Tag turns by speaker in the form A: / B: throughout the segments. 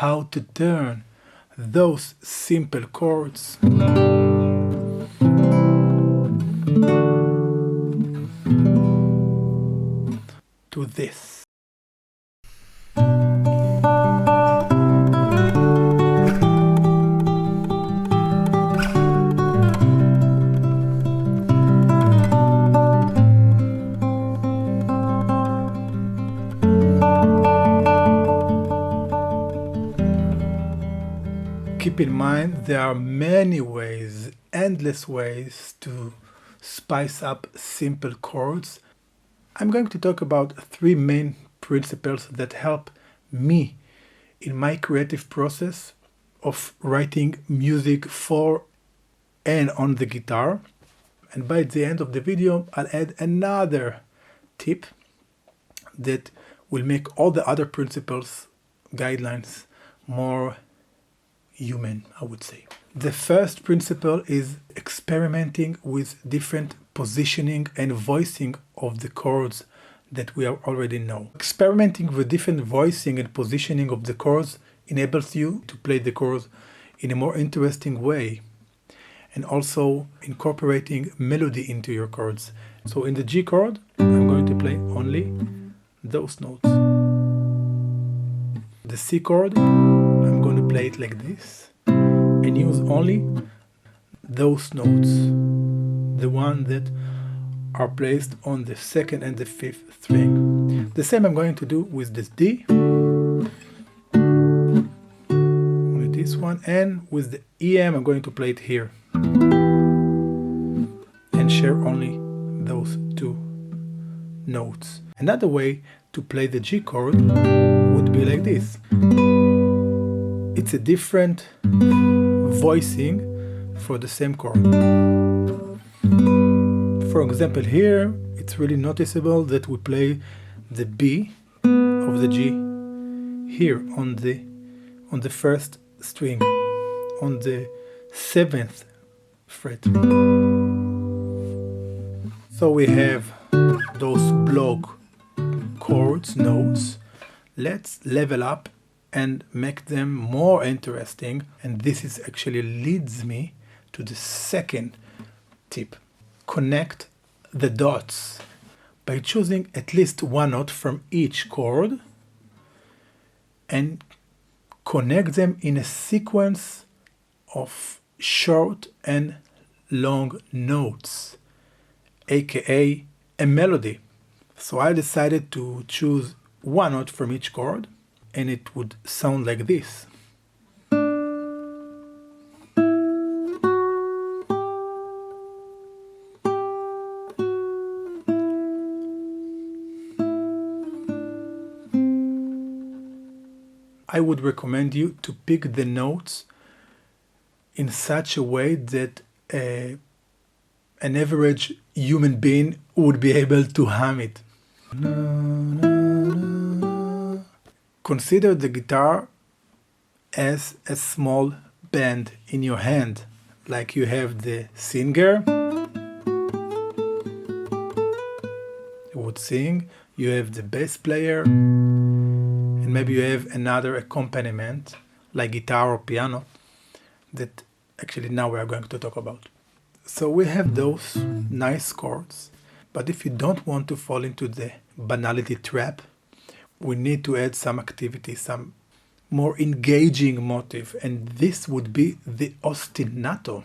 A: how to turn those simple chords to this. Keep in mind, there are many ways, endless ways to spice up simple chords. I'm going to talk about 3 main principles that help me in my creative process of writing music for and on the guitar. And by the end of the video, I'll add another tip that will make all the other principles, guidelines, more human, I would say. The first principle is experimenting with different positioning and voicing of the chords that we already know. Experimenting with different voicing and positioning of the chords enables you to play the chords in a more interesting way, and also incorporating melody into your chords. So in the G chord, I'm going to play only those notes. The C chord, I'm going to play it like this and use only those notes, the one that are placed on the 2nd and the 5th string. The same I'm going to do with this D, with this one, and with the EM I'm going to play it here and share only those 2 notes. Another way to play the G chord would be like this. It's a different voicing for the same chord. For example, here it's really noticeable that we play the B of the G here on the 1st string, on the 7th fret. So we have those block chords, notes. Let's level up and make them more interesting, and this is actually leads me to the second tip. Connect the dots by choosing at least one note from each chord and connect them in a sequence of short and long notes, aka a melody. So I decided to choose one note from each chord, and it would sound like this. I would recommend you to pick the notes in such a way that an average human being would be able to hum it. Consider the guitar as a small band in your hand, like you have the singer who would sing, you have the bass player, and maybe you have another accompaniment like guitar or piano that actually now we are going to talk about. So we have those nice chords, but if you don't want to fall into the banality trap, we need to add some activity, some more engaging motive, and this would be the ostinato,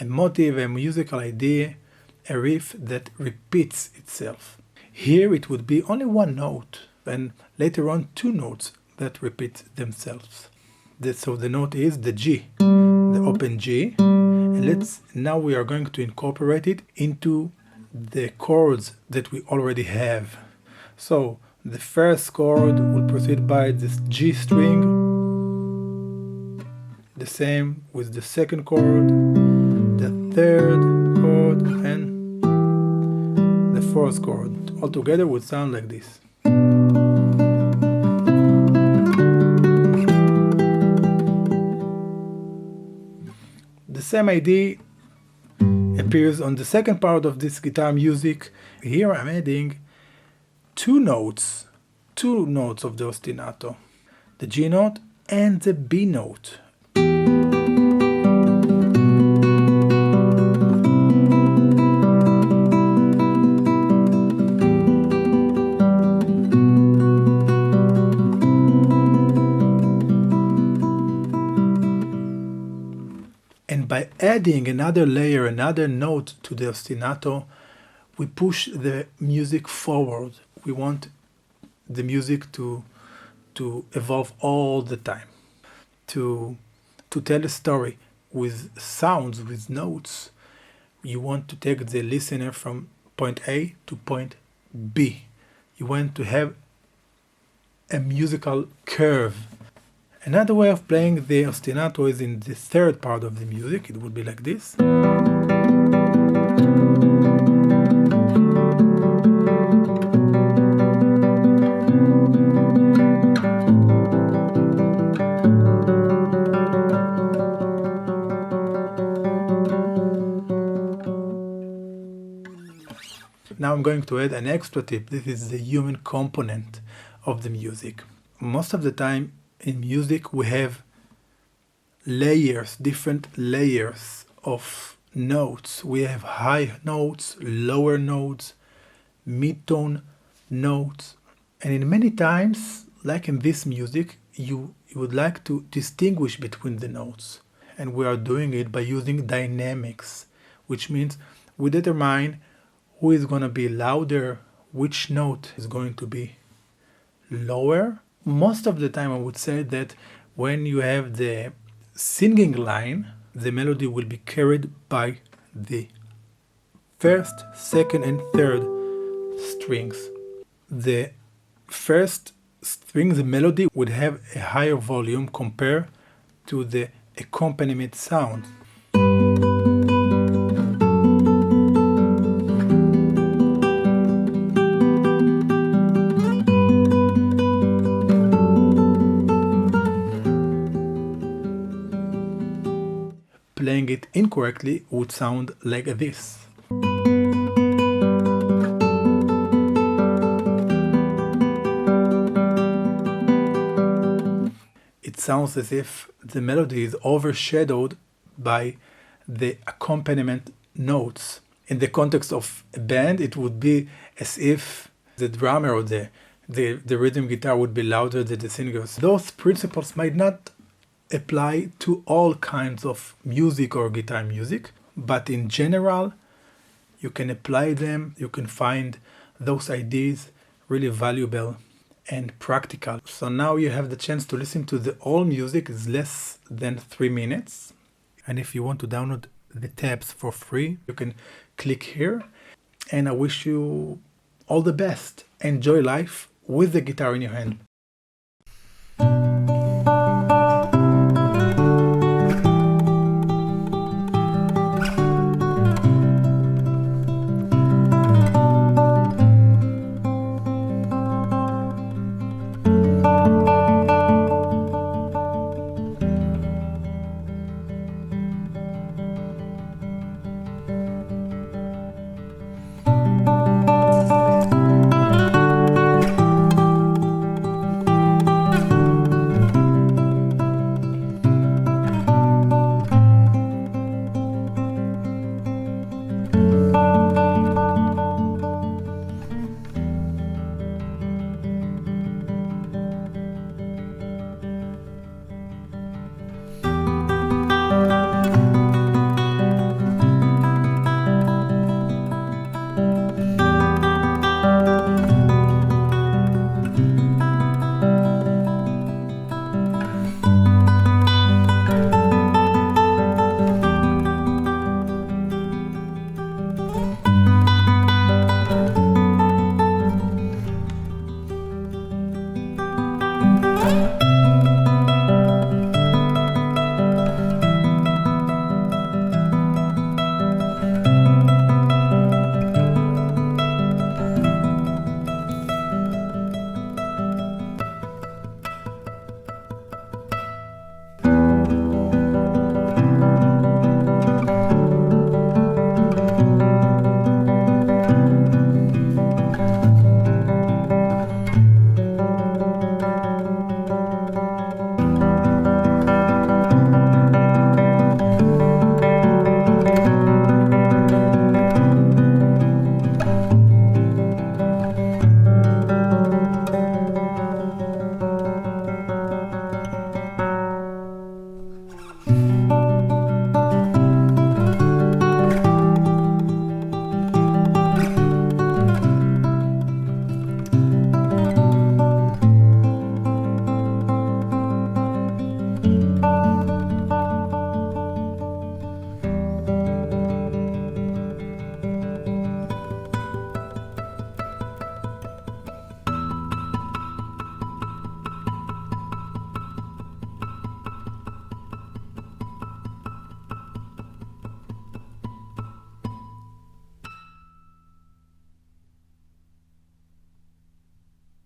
A: a motive, a musical idea, a riff that repeats itself. Here it would be only one note, and later on 2 notes that repeat themselves. So the note is the G, the open G, and now we are going to incorporate it into the chords that we already have. So the first chord will proceed by this G string, the same with the second chord, the third chord, and the fourth chord. Altogether would sound like this. The same idea appears on the second part of this guitar music. Here I'm adding 2 notes of the ostinato, the G note and the B note. And by adding another layer, another note to the ostinato, we push the music forward. We want the music to evolve all the time, to tell a story with sounds, with notes. You want to take the listener from point A to point B. You want to have a musical curve. Another way of playing the ostinato is in the third part of the music. It would be like this. Now I'm going to add an extra tip. This is the human component of the music. Most of the time in music we have layers, different layers of notes. We have high notes, lower notes, mid-tone notes. And in many times, like in this music, you would like to distinguish between the notes. And we are doing it by using dynamics, which means we determine who is going to be louder, which note is going to be lower. Most of the time I would say that when you have the singing line, the melody will be carried by the first, second and third strings. The first string, the melody, would have a higher volume compared to the accompaniment sound. Playing it incorrectly would sound like this. It sounds as if the melody is overshadowed by the accompaniment notes. In the context of a band, it would be as if the drummer or the rhythm guitar would be louder than the singers. Those principles might not apply to all kinds of music or guitar music, but in general you can apply them. You can find those ideas really valuable and practical. So now you have the chance to listen to the whole music. It's less than 3 minutes, and if you want to download the tabs for free, you can click here. And I wish you all the best. Enjoy life with the guitar in your hand.